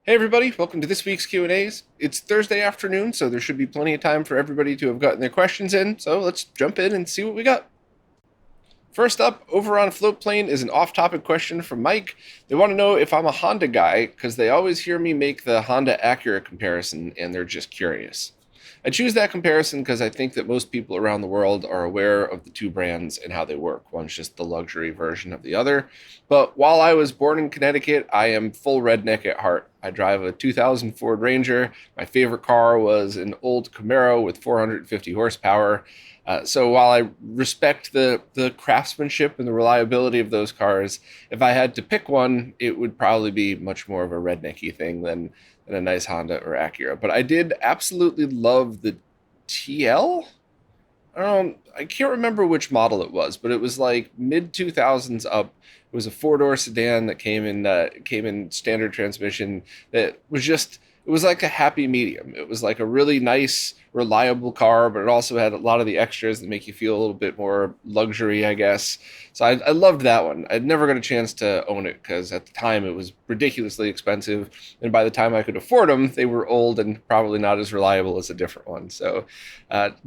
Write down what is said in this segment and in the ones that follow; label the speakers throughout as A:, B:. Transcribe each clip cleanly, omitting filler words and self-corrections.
A: Hey everybody, welcome to this week's Q&As. It's Thursday afternoon, so there should be plenty of time for everybody to have gotten their questions in, so let's jump in and see what we got. First up, over on Floatplane is an off-topic question from Mike. They want to know if I'm a Honda guy, because they always hear me make the Honda Acura comparison, and they're just curious. I choose that comparison because I think that most people around the world are aware of the two brands and how they work. One's just the luxury version of the other. But while I was born in Connecticut, I am full redneck at heart. I drive a 2000 Ford Ranger. My favorite car was an old Camaro with 450 horsepower. So while I respect the craftsmanship and the reliability of those cars, if I had to pick one, it would probably be much more of a rednecky thing than a nice Honda or Acura. But I did absolutely love the TL. I can't remember which model it was, but it was like mid 2000s up. It was a four-door sedan that came in standard transmission. That was just it was like a happy medium. It was like a really nice, reliable car, but it also had a lot of the extras that make you feel a little bit more luxury, I guess. So I loved that one. I'd never got a chance to own it because at the time it was ridiculously expensive, and by the time I could afford them, they were old and probably not as reliable as a different one. So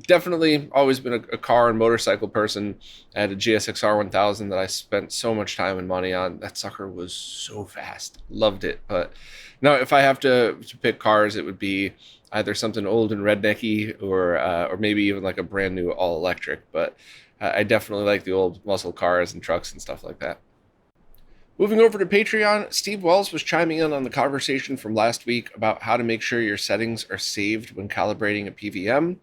A: definitely always been a car and motorcycle person. I had a GSXR 1000 that I spent so much time and money on. That sucker was so fast. Loved it. But no, if I have to pick cars, it would be either something old and rednecky or maybe even like a brand new all electric. But I definitely like the old muscle cars and trucks and stuff like that. Moving over to Patreon, Steve Wells was chiming in on the conversation from last week about how to make sure your settings are saved when calibrating a PVM.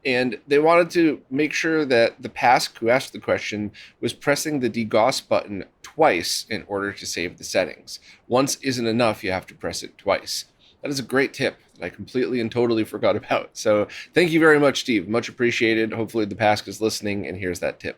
A: And they wanted to make sure that the Pask who asked the question was pressing the degauss button twice in order to save the settings. Once isn't enough, you have to press it twice. That is a great tip that I completely and totally forgot about. So thank you very much, Steve. Much appreciated. Hopefully the Pask is listening and here's that tip.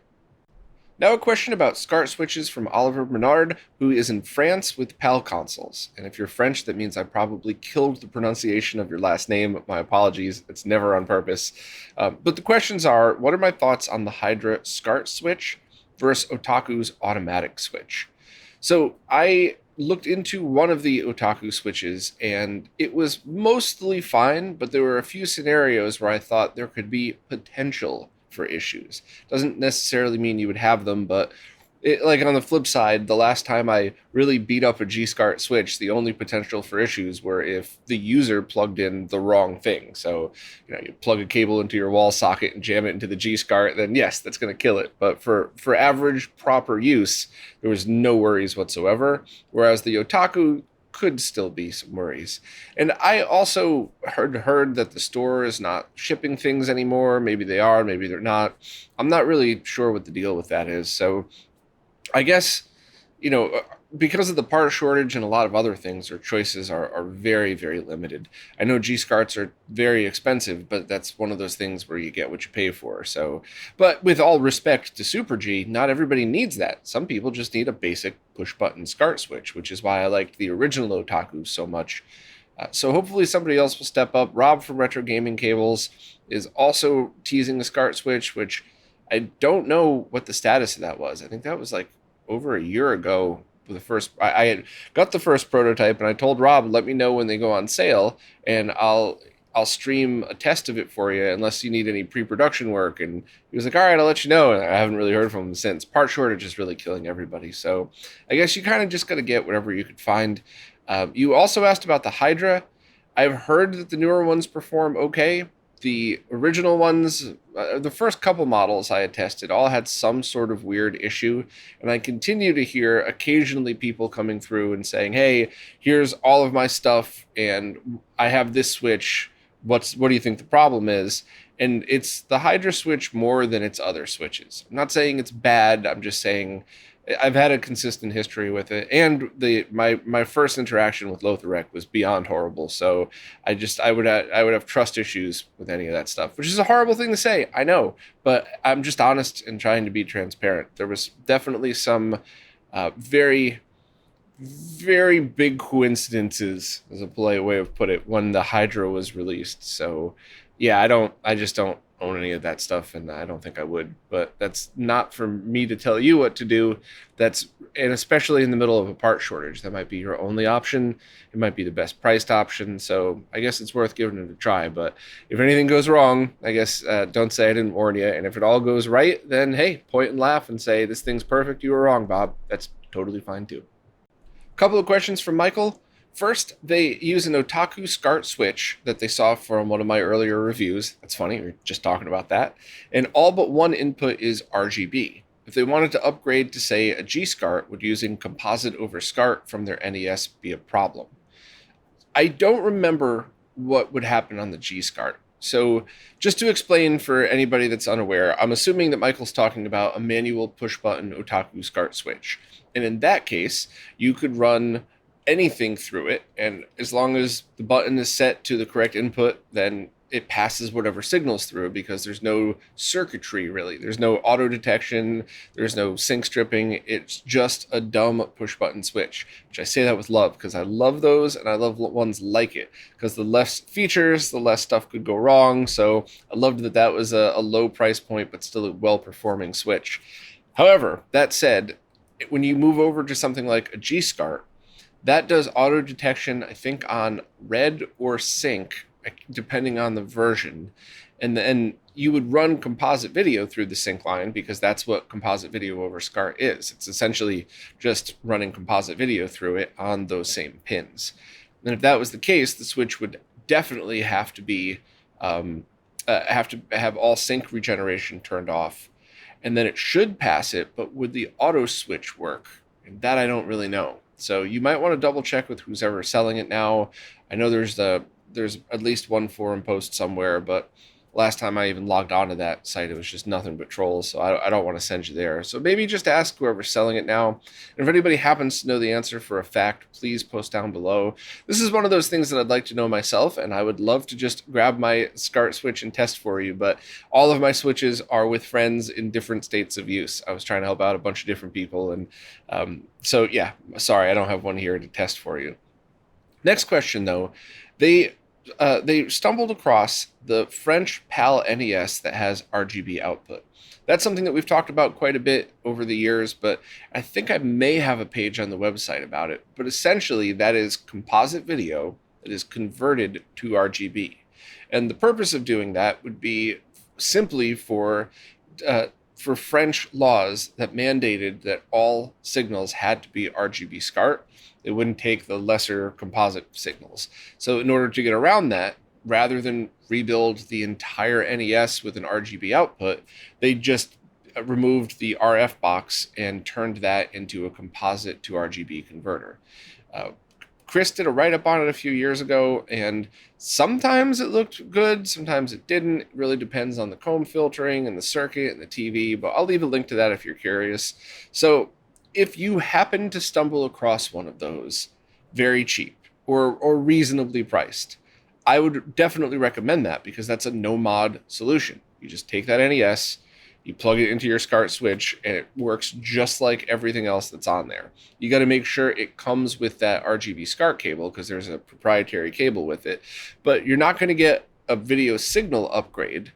A: Now a question about SCART switches from Oliver Bernard, who is in France with PAL consoles. And if you're French, that means I probably killed the pronunciation of your last name. My apologies. It's never on purpose. But the questions are, what are my thoughts on the Hydra SCART switch versus Otaku's automatic switch? So I looked into one of the Otaku switches and it was mostly fine, but there were a few scenarios where I thought there could be potential for issues. Doesn't necessarily mean you would have them, but like on the flip side, the last time I really beat up a G-SCART switch, the only potential for issues were if the user plugged in the wrong thing. So, you plug a cable into your wall socket and jam it into the G-SCART, then yes, that's going to kill it. But for average proper use, there was no worries whatsoever. Whereas the Otaku could still be some worries. And I also heard that the store is not shipping things anymore. Maybe they are, maybe they're not. I'm not really sure what the deal with that is. So I guess, you know, because of the part shortage and a lot of other things, our choices are very, very limited. I know G-SCARTs are very expensive, but that's one of those things where you get what you pay for. So, but with all respect to Super G, not everybody needs that. Some people just need a basic push-button SCART switch, which is why I liked the original Otaku so much. So hopefully somebody else will step up. Rob from Retro Gaming Cables is also teasing the SCART switch, which I don't know what the status of that was. I think that was like over a year ago. The first I had got the first prototype, and I told Rob, let me know when they go on sale, and I'll stream a test of it for you, unless you need any pre-production work. And he was like, all right, I'll let you know. And I haven't really heard from him since. Part shortage is really killing everybody, so I guess you kind of just got to get whatever you could find. You also asked about the Hydra. I've heard that the newer ones perform okay. The original ones, the first couple models I had tested, all had some sort of weird issue. And I continue to hear occasionally people coming through and saying, hey, here's all of my stuff, and I have this switch. What do you think the problem is? And it's the Hydra switch more than its other switches. I'm not saying it's bad. I'm just saying I've had a consistent history with it, and my first interaction with Lotharic was beyond horrible. So I would have trust issues with any of that stuff, which is a horrible thing to say, I know, but I'm just honest and trying to be transparent. There was definitely some very, very big coincidences, as a polite way of put it, when the Hydra was released. So yeah, I just don't own any of that stuff, and I don't think I would. But that's not for me to tell you what to do. And especially in the middle of a part shortage, that might be your only option. It might be the best priced option. So I guess it's worth giving it a try. But if anything goes wrong, I guess don't say I didn't warn you. And if it all goes right, then hey, point and laugh and say, this thing's perfect. You were wrong, Bob. That's totally fine too. Couple of questions from Michael. First, they use an Otaku SCART switch that they saw from one of my earlier reviews. That's funny, we were just talking about that. And all but one input is RGB. If they wanted to upgrade to, say, a G-SCART, would using Composite over SCART from their NES be a problem? I don't remember what would happen on the G-SCART. So just to explain for anybody that's unaware, I'm assuming that Michael's talking about a manual push-button Otaku SCART switch. And in that case, you could run anything through it, and as long as the button is set to the correct input, then it passes whatever signals through, because there's no circuitry really. There's no auto detection, there's no sync stripping. It's just a dumb push button switch, which I say that with love, because I love those and I love ones like it, because the less features, the less stuff could go wrong. So I loved that that was a low price point but still a well-performing switch. However, that said, when you move over to something like a G-SCART, that does auto detection, I think, on red or sync, depending on the version. And then you would run composite video through the sync line, because that's what composite video over SCART is. It's essentially just running composite video through it on those same pins. And if that was the case, the switch would definitely have to have all sync regeneration turned off. And then it should pass it, but would the auto switch work? And that I don't really know. So you might want to double check with who's ever selling it now. I know there's at least one forum post somewhere, but last time I even logged onto that site, it was just nothing but trolls. So I don't want to send you there. So maybe just ask whoever's selling it now. And if anybody happens to know the answer for a fact, please post down below. This is one of those things that I'd like to know myself, and I would love to just grab my SCART switch and test for you. But all of my switches are with friends in different states of use. I was trying to help out a bunch of different people. And so yeah, sorry, I don't have one here to test for you. Next question though, they stumbled across the French PAL NES that has RGB output. That's something that we've talked about quite a bit over the years, but I think I may have a page on the website about it. But essentially, that is composite video that is converted to RGB. And the purpose of doing that would be simply for French laws that mandated that all signals had to be RGB SCART. It wouldn't take the lesser composite signals. So in order to get around that, rather than rebuild the entire NES with an RGB output, they just removed the RF box and turned that into a composite to RGB converter. Chris did a write-up on it a few years ago, and sometimes it looked good, sometimes it didn't. It really depends on the comb filtering and the circuit and the TV, but I'll leave a link to that if you're curious. So if you happen to stumble across one of those, very cheap or reasonably priced, I would definitely recommend that, because that's a no-mod solution. You just take that NES, you plug it into your SCART switch, and it works just like everything else that's on there. You got to make sure it comes with that RGB SCART cable, because there's a proprietary cable with it. But you're not going to get a video signal upgrade,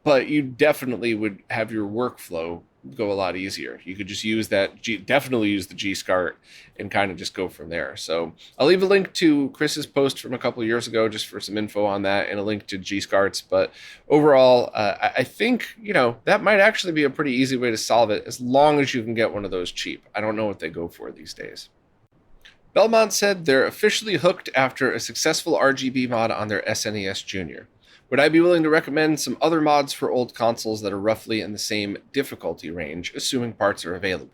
A: but you definitely would have your workflow go a lot easier. You could just use definitely use the G-SCART and kind of just go from there. So I'll leave a link to Chris's post from a couple of years ago just for some info on that, and a link to G-SCARTs. But overall, I think, that might actually be a pretty easy way to solve it, as long as you can get one of those cheap. I don't know what they go for these days. Belmont said they're officially hooked after a successful RGB mod on their SNES Jr. Would I be willing to recommend some other mods for old consoles that are roughly in the same difficulty range, assuming parts are available?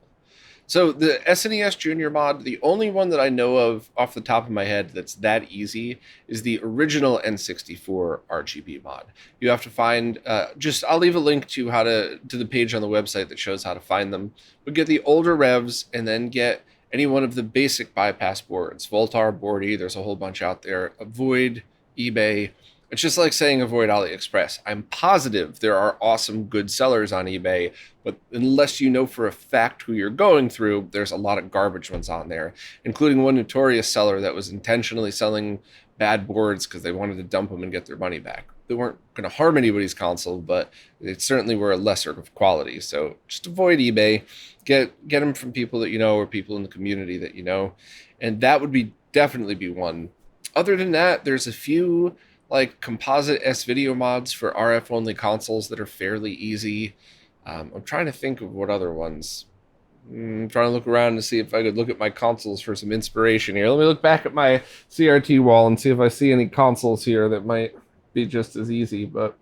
A: So the SNES Jr mod, the only one that I know of off the top of my head that's that easy is the original N64 RGB mod. You have to find, I'll leave a link to the page on the website that shows how to find them. But get the older revs, and then get any one of the basic bypass boards. Voltar, Boardy, there's a whole bunch out there. Avoid eBay. It's just like saying avoid AliExpress. I'm positive there are awesome good sellers on eBay, but unless you know for a fact who you're going through, there's a lot of garbage ones on there, including one notorious seller that was intentionally selling bad boards because they wanted to dump them and get their money back. they weren't going to harm anybody's console, but they certainly were a lesser of quality. So just avoid eBay, get them from people that you know or people in the community that you know, and that would be definitely be one. Other than that, there's a few like composite S video mods for RF only consoles that are fairly easy. I'm trying to think of what other ones. I'm trying to look around to see if I could look at my consoles for some inspiration here. Let me look back at my CRT wall and see if I see any consoles here that might be just as easy, but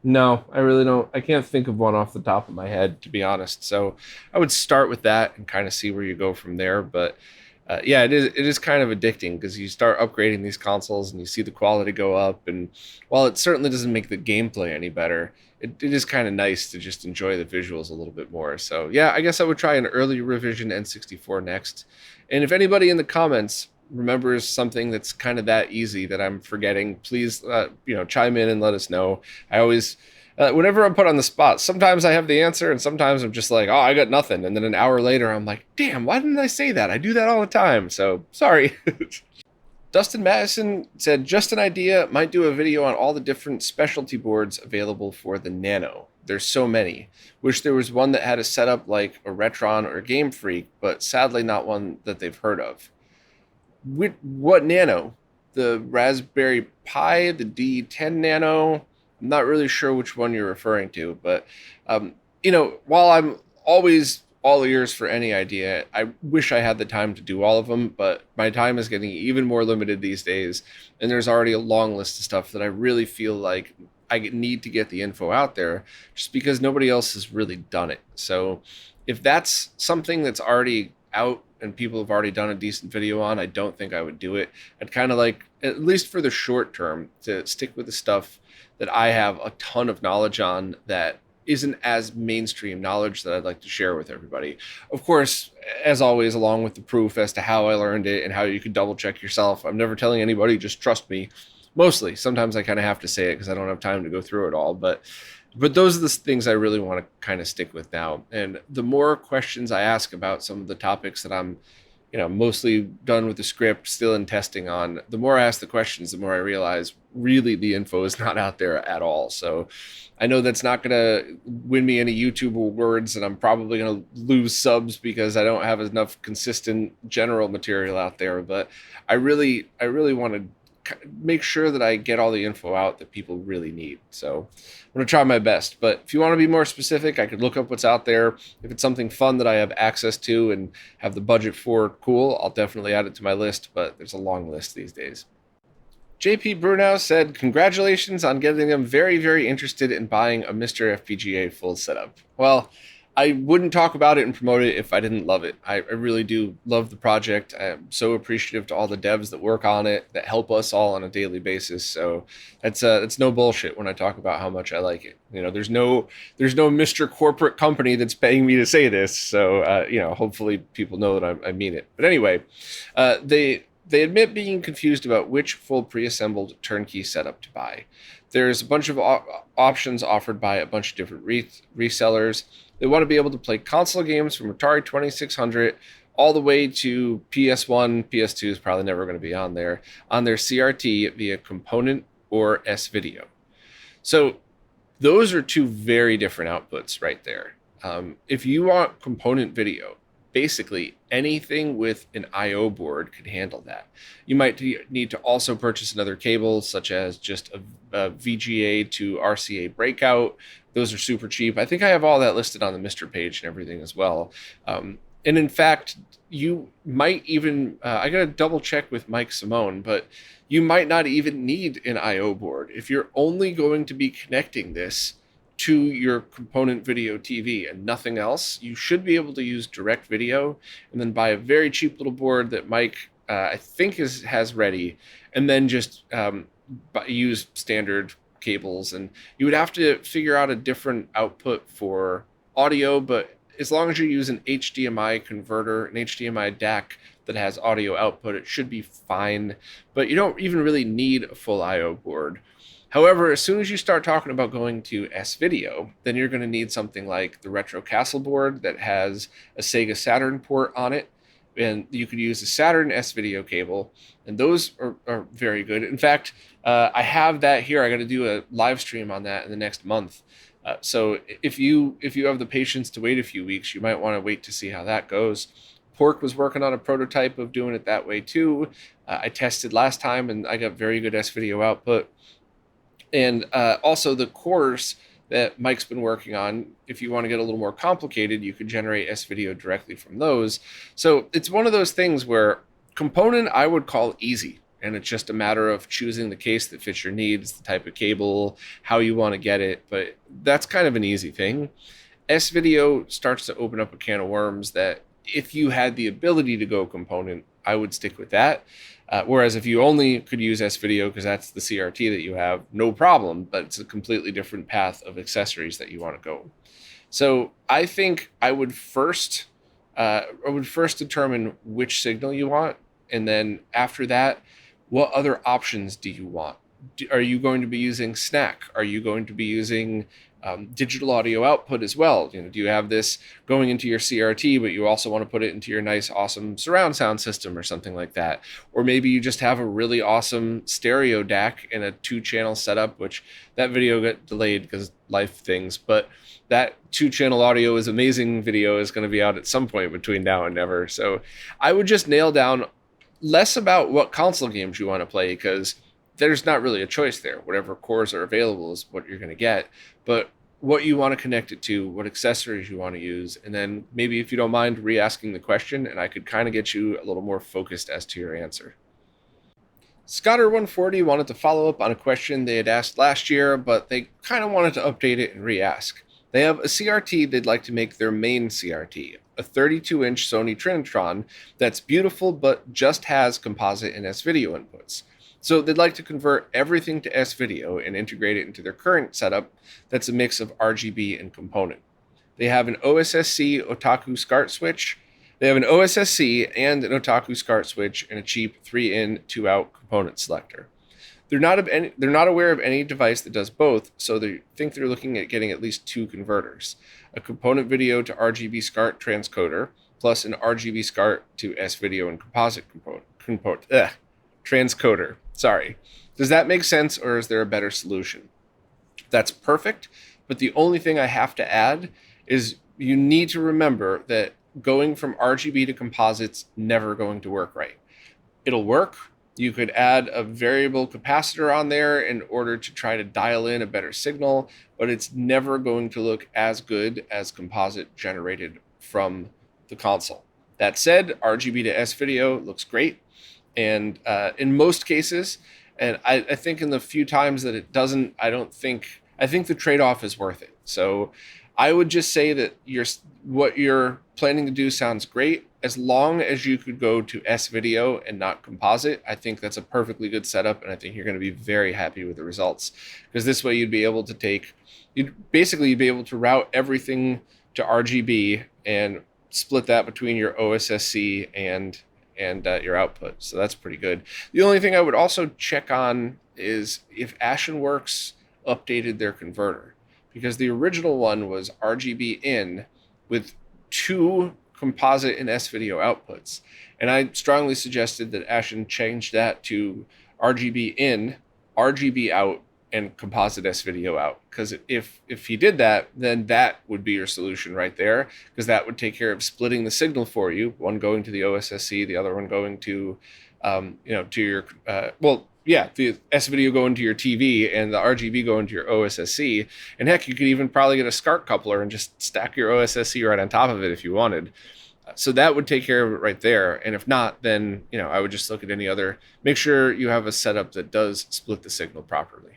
A: no, I really don't. I can't think of one off the top of my head, to be honest. So I would start with that and kind of see where you go from there. But yeah, it is kind of addicting because you start upgrading these consoles and you see the quality go up. And while it certainly doesn't make the gameplay any better, it is kind of nice to just enjoy the visuals a little bit more. So yeah, I guess I would try an early revision N64 next. And if anybody in the comments remembers something that's kind of that easy that I'm forgetting, please chime in and let us know. I always whenever I'm put on the spot, sometimes I have the answer and sometimes I'm just like, oh, I got nothing, and then an hour later I'm like, damn, why didn't I say that? I do that all the time, so sorry. Dustin Madison said, just an idea, might do a video on all the different specialty boards available for the Nano. There's so many. Wish there was one that had a setup like a Retron or Game Freak, but sadly not one that they've heard of. What Nano? The Raspberry Pi, the D10 Nano? I'm not really sure which one you're referring to, but while I'm always all ears for any idea, I wish I had the time to do all of them, but my time is getting even more limited these days, and there's already a long list of stuff that I really feel like I need to get the info out there just because nobody else has really done it. So if that's something that's already out and people have already done a decent video on, I don't think I would do it. I'd kind of like, at least for the short term, to stick with the stuff that I have a ton of knowledge on that isn't as mainstream knowledge that I'd like to share with everybody. Of course, as always, along with the proof as to how I learned it and how you can double check yourself. I'm never telling anybody, just trust me. Mostly. Sometimes I kind of have to say it because I don't have time to go through it all. But those are the things I really want to kind of stick with now. And the more questions I ask about some of the topics that I'm mostly done with the script, still in testing on, the more I ask the questions, the more I realize really the info is not out there at all. So I know that's not going to win me any YouTube awards, and I'm probably going to lose subs because I don't have enough consistent general material out there. But I really want to make sure that I get all the info out that people really need. So I'm going to try my best. But if you want to be more specific, I could look up what's out there. If it's something fun that I have access to and have the budget for, cool, I'll definitely add it to my list. But there's a long list these days. JP Brunow said, congratulations on getting them very, very interested in buying a Mr. FPGA full setup. Well, I wouldn't talk about it and promote it if I didn't love it. I really do love the project. I'm so appreciative to all the devs that work on it, that help us all on a daily basis. So it's no bullshit when I talk about how much I like it. There's no Mr. Corporate Company that's paying me to say this. So hopefully people know that I mean it. But anyway, they admit being confused about which full pre-assembled turnkey setup to buy. There's a bunch of options offered by a bunch of different resellers. They want to be able to play console games from Atari 2600 all the way to PS1. PS2 is probably never going to be on their CRT via component or S-Video. So those are two very different outputs right there. If you want component video, basically anything with an I/O board could handle that. You might need to also purchase another cable, such as just a VGA to RCA breakout. Those are super cheap. I think I have all that listed on the Mr. page and everything as well. And in fact, you might even, I got to double check with Mike Simone, but you might not even need an I/O board. If you're only going to be connecting this to your component video TV and nothing else, you should be able to use direct video and then buy a very cheap little board that Mike, I think has ready, and then just use standard cables. And you would have to figure out a different output for audio, but as long as you use an HDMI converter, an HDMI DAC that has audio output, it should be fine. But you don't even really need a full I/O board. However, as soon as you start talking about going to S-Video, then you're going to need something like the Retro Castle board that has a Sega Saturn port on it. and you could use a Saturn S-Video cable, and those are very good. In fact, I have that here. I got to do a live stream on that in the next month. So if you have the patience to wait a few weeks, you might want to wait to see how that goes. Pork was working on a prototype of doing it that way too. I tested last time, and I got very good S-Video output. And also the cores that Mike's been working on, if you want to get a little more complicated, you could generate S-Video directly from those. So it's one of those things where component I would call easy. And it's just a matter of choosing the case that fits your needs, the type of cable, how you want to get it. But that's kind of an easy thing. S-Video starts to open up a can of worms that if you had the ability to go component, I would stick with that. Whereas if you only could use S-Video because that's the CRT that you have, no problem, but it's a completely different path of accessories that you want to go. So I think I would first determine which signal you want, and then after that, what other options do you want? Are you going to be using SNAC? Are you going to be using digital audio output as well? Do you have this going into your CRT, but you also want to put it into your nice, awesome surround sound system or something like that? Or maybe you just have a really awesome stereo DAC and a 2-channel setup, which that video got delayed because life things, but that 2-channel audio is amazing video is going to be out at some point between now and never. So I would just nail down less about what console games you want to play, because there's not really a choice there. Whatever cores are available is what you're going to get. But what you want to connect it to, what accessories you want to use, and then maybe if you don't mind re-asking the question, and I could kind of get you a little more focused as to your answer. Scotter140 wanted to follow up on a question they had asked last year, but they kind of wanted to update it and re-ask. They have a CRT they'd like to make their main CRT, a 32-inch Sony Trinitron that's beautiful but just has composite and S-Video inputs. So they'd like to convert everything to S-Video and integrate it into their current setup that's a mix of RGB and component. They have an OSSC Otaku SCART switch. They have an OSSC and an Otaku SCART switch and a cheap 3-in, 2-out component selector. They're not aware of any device that does both, so they think they're looking at getting at least 2 converters: a component video to RGB SCART transcoder, plus an RGB SCART to S-Video and composite transcoder. Sorry. Does that make sense, or is there a better solution? That's perfect, but the only thing I have to add is you need to remember that going from RGB to composite's never going to work right. It'll work. You could add a variable capacitor on there in order to try to dial in a better signal, but it's never going to look as good as composite generated from the console. That said, RGB to S-Video looks great. And in most cases, and I think in the few times that it doesn't, I think the trade-off is worth it. So I would just say that what you're planning to do sounds great. As long as you could go to S-Video and not composite, I think that's a perfectly good setup, and I think you're going to be very happy with the results. Because this way you'd be able to route everything to RGB and split that between your OSSC and your output. So that's pretty good. The only thing I would also check on is if AshenWorks updated their converter, because the original one was RGB in with 2 composite and S-Video outputs. And I strongly suggested that Ashen change that to RGB in, RGB out, and composite S-Video out. Because if he did that, then that would be your solution right there, because that would take care of splitting the signal for you, one going to the OSSC, the other one going to, to your, the S-Video going to your TV and the RGB going to your OSSC. And heck, you could even probably get a SCART coupler and just stack your OSSC right on top of it if you wanted. So that would take care of it right there. And if not, then, I would just look at any other, make sure you have a setup that does split the signal properly.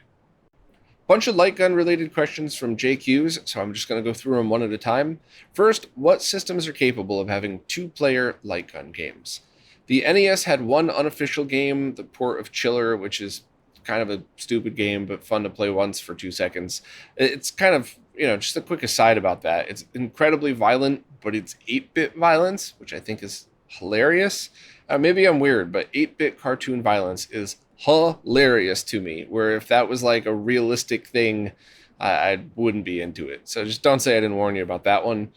A: Bunch of light gun related questions from JQs, so I'm just going to go through them one at a time. First, what systems are capable of having 2-player light gun games? The NES had one unofficial game, the Port of Chiller, which is kind of a stupid game, but fun to play once for 2 seconds. It's kind of, just a quick aside about that. It's incredibly violent, but it's 8-bit violence, which I think is hilarious. Maybe I'm weird, but 8-bit cartoon violence is hilarious to me, where if that was like a realistic thing, I wouldn't be into it. So just don't say I didn't warn you about that one.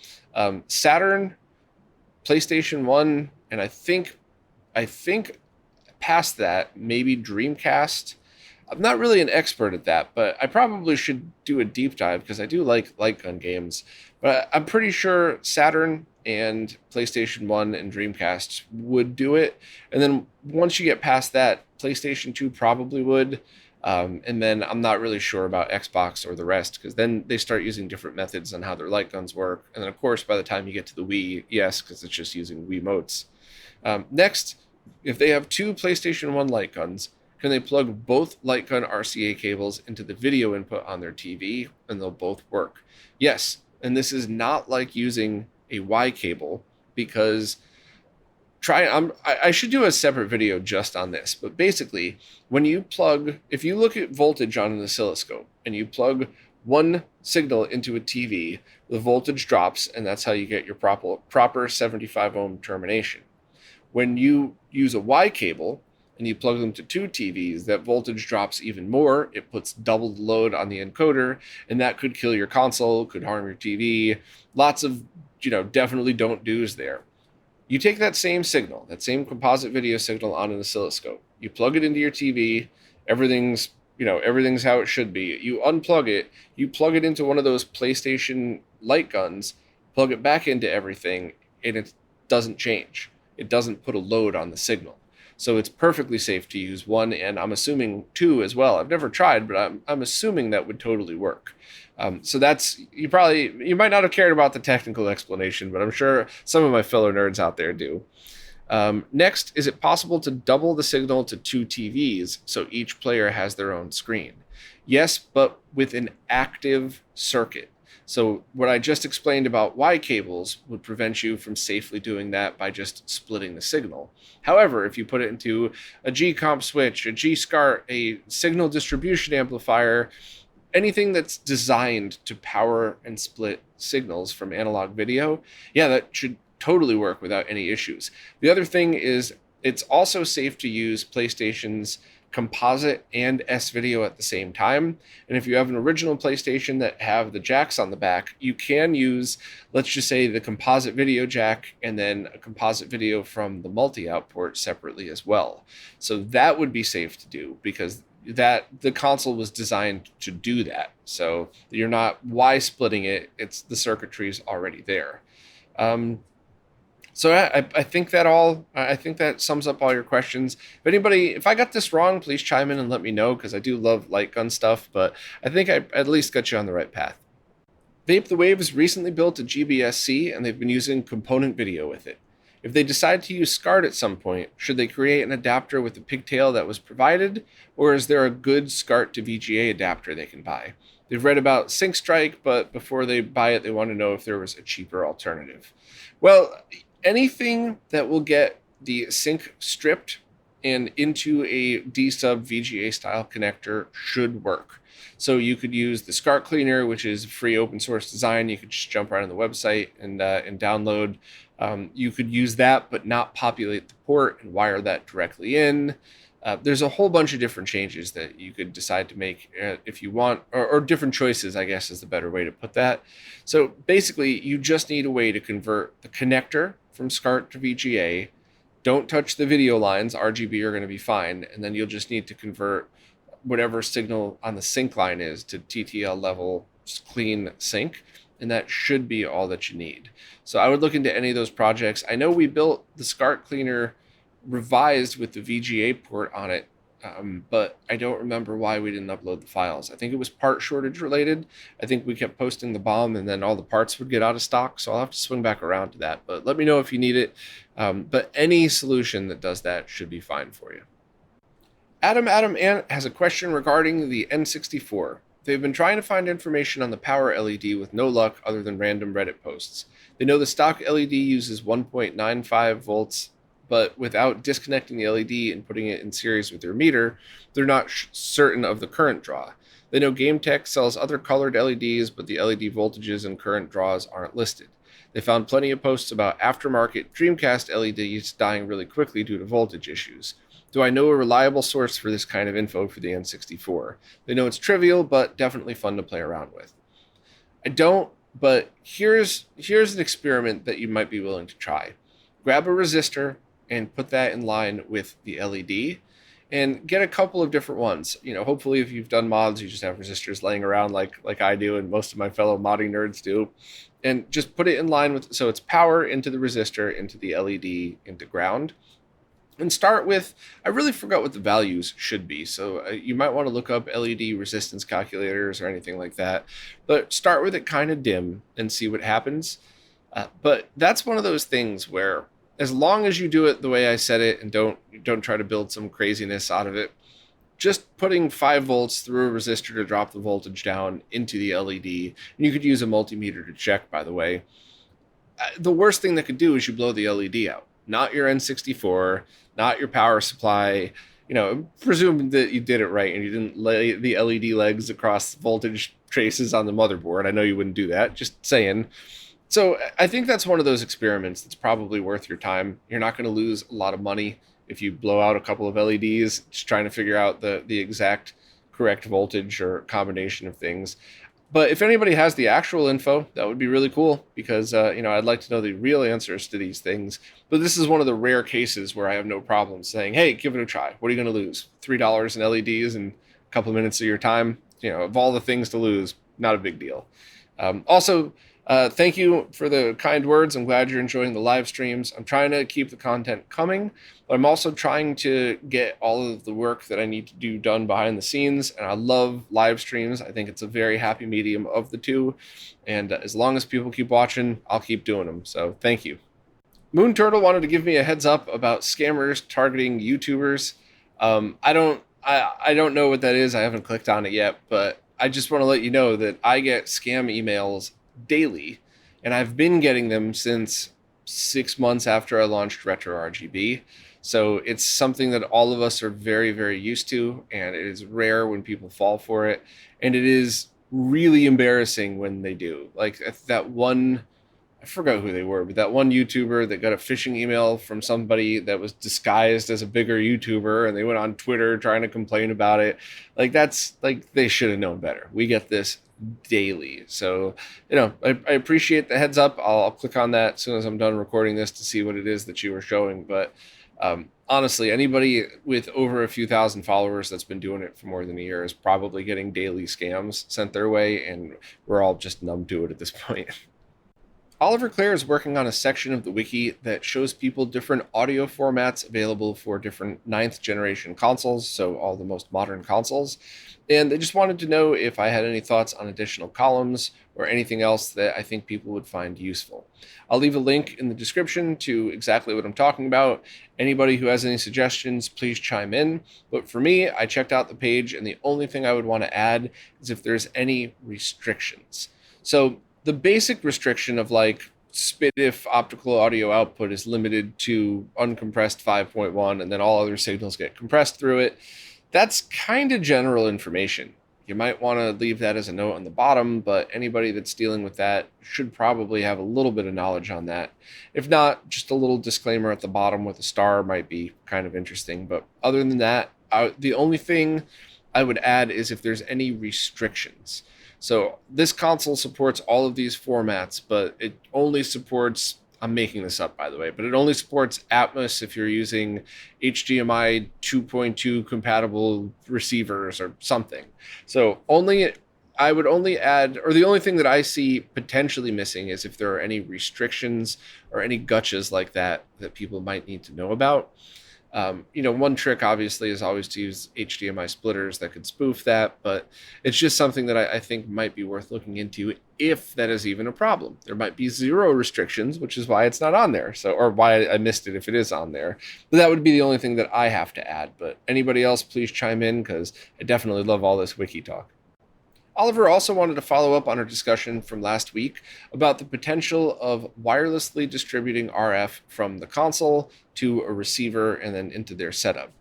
A: Saturn, PlayStation 1, and I think past that, maybe Dreamcast. I'm not really an expert at that, but I probably should do a deep dive because I do like light gun games. But I'm pretty sure Saturn and PlayStation 1 and Dreamcast would do it. And then once you get past that, PlayStation 2 probably would. And then I'm not really sure about Xbox or the rest because then they start using different methods on how their light guns work. And then, of course, by the time you get to the Wii, yes, because it's just using Wiimotes. Next, if they have two PlayStation 1 light guns, can they plug both light gun RCA cables into the video input on their TV and they'll both work? Yes, and this is not like using a Y cable because I should do a separate video just on this, but basically if you look at voltage on an oscilloscope and you plug one signal into a TV, the voltage drops and that's how you get your proper 75 ohm termination. When you use a Y cable and you plug them to two TVs, that voltage drops even more. It puts double the load on the encoder, and that could kill your console, could harm your TV. Lots of, definitely don't do's there. You take that same signal, that same composite video signal on an oscilloscope. You plug it into your TV. Everything's how it should be. You unplug it. You plug it into one of those PlayStation light guns, plug it back into everything, and it doesn't change. It doesn't put a load on the signal. So it's perfectly safe to use one, and I'm assuming two as well. I've never tried, but I'm assuming that would totally work. So that's, you might not have cared about the technical explanation, but I'm sure some of my fellow nerds out there do. Next, is it possible to double the signal to two TVs so each player has their own screen? Yes, but with an active circuit. So what I just explained about Y cables would prevent you from safely doing that by just splitting the signal. However, if you put it into a G-comp switch, a G-SCART, a signal distribution amplifier, anything that's designed to power and split signals from analog video, yeah, that should totally work without any issues. The other thing is it's also safe to use PlayStation's Composite and S-Video at the same time. And if you have an original PlayStation that have the jacks on the back, you can use, let's just say, the composite video jack and then a composite video from the multi-out port separately as well. So that would be safe to do because the console was designed to do that. So you're not splitting it, it's the circuitry is already there. So I think that sums up all your questions. If I got this wrong, please chime in and let me know because I do love light gun stuff, but I think I at least got you on the right path. Vape the Wave has recently built a GBS-C and they've been using component video with it. If they decide to use SCART at some point, should they create an adapter with the pigtail that was provided, or is there a good SCART to VGA adapter they can buy? They've read about Sync Strike, but before they buy it, they want to know if there was a cheaper alternative. Well, anything that will get the sync stripped and into a D-sub VGA style connector should work. So you could use the SCART cleaner, which is free open source design. You could just jump right on the website and download. You could use that, but not populate the port and wire that directly in. There's a whole bunch of different changes that you could decide to make if you want, or different choices, I guess is the better way to put that. So basically, you just need a way to convert the connector from SCART to VGA. Don't touch the video lines. RGB are going to be fine. And then you'll just need to convert whatever signal on the sync line is to TTL level clean sync. And that should be all that you need. So I would look into any of those projects. I know we built the SCART cleaner revised with the VGA port on it, but I don't remember why we didn't upload the files. I think it was part shortage related. I think we kept posting the bomb and then all the parts would get out of stock. So I'll have to swing back around to that, but let me know if you need it. But any solution that does that should be fine for you. Adam Ant has a question regarding the N64. They've been trying to find information on the power LED with no luck other than random Reddit posts. They know the stock LED uses 1.95 volts, but without disconnecting the LED and putting it in series with their meter, they're not certain of the current draw. They know GameTech sells other colored LEDs, but the LED voltages and current draws aren't listed. They found plenty of posts about aftermarket Dreamcast LEDs dying really quickly due to voltage issues. Do I know a reliable source for this kind of info for the N64? They know it's trivial, but definitely fun to play around with. I don't, but here's an experiment that you might be willing to try. grab a resistor and put that in line with the LED, and get a couple of different ones. Hopefully if you've done mods, you just have resistors laying around like I do and most of my fellow modding nerds do, and just put it in line with, so it's power into the resistor, into the LED, into ground. And start with, I really forgot what the values should be, so you might want to look up LED resistance calculators or anything like that, but start with it kind of dim and see what happens. But that's one of those things where, as long as you do it the way I said it and don't try to build some craziness out of it, just putting 5 volts through a resistor to drop the voltage down into the LED, and you could use a multimeter to check, by the way. The worst thing that could do is you blow the LED out, not your N64, not your power supply. Presume that you did it right and you didn't lay the LED legs across voltage traces on the motherboard. I know you wouldn't do that, just saying. So I think that's one of those experiments that's probably worth your time. You're not going to lose a lot of money if you blow out a couple of LEDs, just trying to figure out the exact correct voltage or combination of things. But if anybody has the actual info, that would be really cool, because I'd like to know the real answers to these things. But this is one of the rare cases where I have no problem saying, hey, give it a try. What are you going to lose? $3 in LEDs and a couple of minutes of your time? Of all the things to lose, not a big deal. Also, thank you for the kind words. I'm glad you're enjoying the live streams. I'm trying to keep the content coming, but I'm also trying to get all of the work that I need to do done behind the scenes. And I love live streams. I think it's a very happy medium of the two. And as long as people keep watching, I'll keep doing them. So thank you. Moon Turtle wanted to give me a heads up about scammers targeting YouTubers. I don't know what that is. I haven't clicked on it yet, but I just want to let you know that I get scam emails daily, and I've been getting them since 6 months after I launched RetroRGB. So it's something that all of us are very, very used to, and it is rare when people fall for it, and it is really embarrassing when they do. Like that one, I forgot who they were, but that one YouTuber that got a phishing email from somebody that was disguised as a bigger YouTuber, and they went on Twitter trying to complain about it. That's they should have known better. We get this daily. So, I appreciate the heads up. I'll click on that as soon as I'm done recording this to see what it is that you were showing. But honestly, anybody with over a few thousand followers that's been doing it for more than a year is probably getting daily scams sent their way, and we're all just numb to it at this point. Oliver Clare is working on a section of the wiki that shows people different audio formats available for different 9th generation consoles, so all the most modern consoles. And they just wanted to know if I had any thoughts on additional columns or anything else that I think people would find useful. I'll leave a link in the description to exactly what I'm talking about. Anybody who has any suggestions, please chime in. But for me, I checked out the page, and the only thing I would want to add is if there's any restrictions. So the basic restriction of SPDIF optical audio output is limited to uncompressed 5.1, and then all other signals get compressed through it. That's kind of general information. You might want to leave that as a note on the bottom, but anybody that's dealing with that should probably have a little bit of knowledge on that. If not, just a little disclaimer at the bottom with a star might be kind of interesting. But other than that, the only thing I would add is if there's any restrictions. So this console supports all of these formats, but it only supports, I'm making this up by the way, but it only supports Atmos if you're using HDMI 2.2 compatible receivers or something. So I would only add, or the only thing that I see potentially missing is if there are any restrictions or any gotchas like that people might need to know about. One trick obviously is always to use HDMI splitters that could spoof that, but it's just something that I think might be worth looking into if that is even a problem. There might be 0 restrictions, which is why it's not on there. So, or why I missed it if it is on there. But that would be the only thing that I have to add. But anybody else, please chime in, because I definitely love all this wiki talk. Oliver also wanted to follow up on our discussion from last week about the potential of wirelessly distributing RF from the console to a receiver and then into their setup.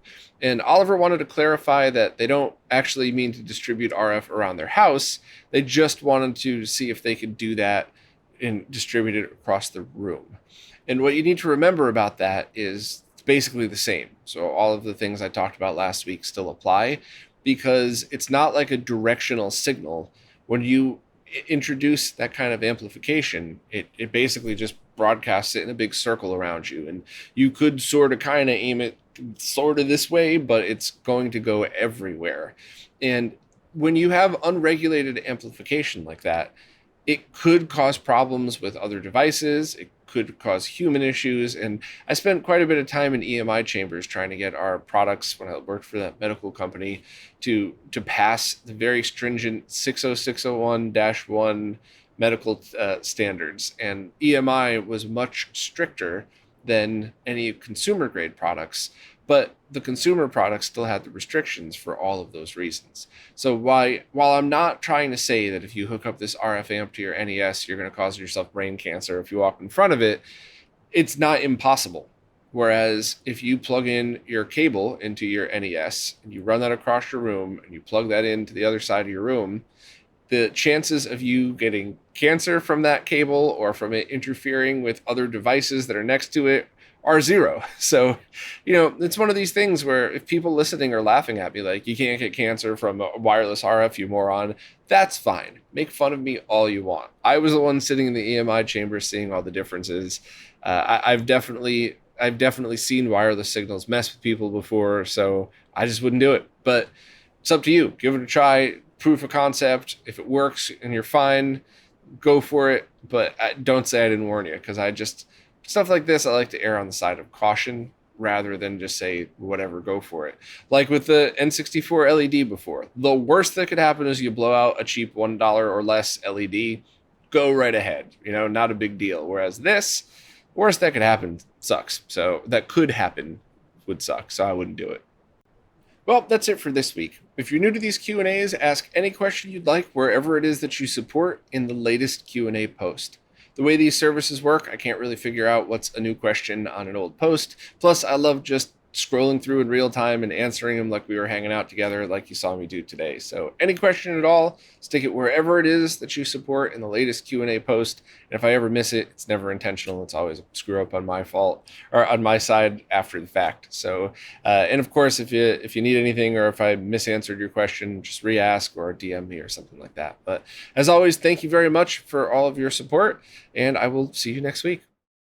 A: And Oliver wanted to clarify that they don't actually mean to distribute RF around their house. They just wanted to see if they could do that and distribute it across the room. And what you need to remember about that is it's basically the same. So all of the things I talked about last week still apply, because it's not like a directional signal. When you introduce that kind of amplification, it basically just broadcasts it in a big circle around you. And you could sort of kind of aim it sort of this way, but it's going to go everywhere. And when you have unregulated amplification like that, it could cause problems with other devices. It could cause human issues. And I spent quite a bit of time in EMI chambers trying to get our products when I worked for that medical company to pass the very stringent 60601-1 medical standards. And EMI was much stricter than any consumer grade products, but the consumer products still had the restrictions for all of those reasons. So while I'm not trying to say that if you hook up this RF amp to your NES, you're going to cause yourself brain cancer if you walk in front of it, it's not impossible. Whereas if you plug in your cable into your NES and you run that across your room and you plug that into the other side of your room, the chances of you getting cancer from that cable or from it interfering with other devices that are next to it are zero. So, it's one of these things where if people listening are laughing at me like, you can't get cancer from a wireless RF, you moron, that's fine. Make fun of me all you want. I was the one sitting in the EMI chamber seeing all the differences. I've definitely seen wireless signals mess with people before, so I just wouldn't do it. But it's up to you. Give it a try. Proof of concept. If it works and you're fine, go for it. But don't say I didn't warn you, because stuff like this, I like to err on the side of caution rather than just say, whatever, go for it. Like with the N64 LED before, the worst that could happen is you blow out a cheap $1 or less LED. Go right ahead. Not a big deal. Whereas this, worst that could happen sucks. So that could happen would suck. So I wouldn't do it. Well, that's it for this week. If you're new to these Q&As, ask any question you'd like wherever it is that you support in the latest Q&A post. The way these services work, I can't really figure out what's a new question on an old post. Plus, I love just scrolling through in real time and answering them like we were hanging out together like you saw me do today. So any question at all, stick it wherever it is that you support in the latest Q&A post. And if I ever miss it, it's never intentional. It's always a screw up on my fault or on my side after the fact. So, and of course, if you need anything or if I misanswered your question, just re-ask or DM me or something like that. But as always, thank you very much for all of your support, and I will see you next week.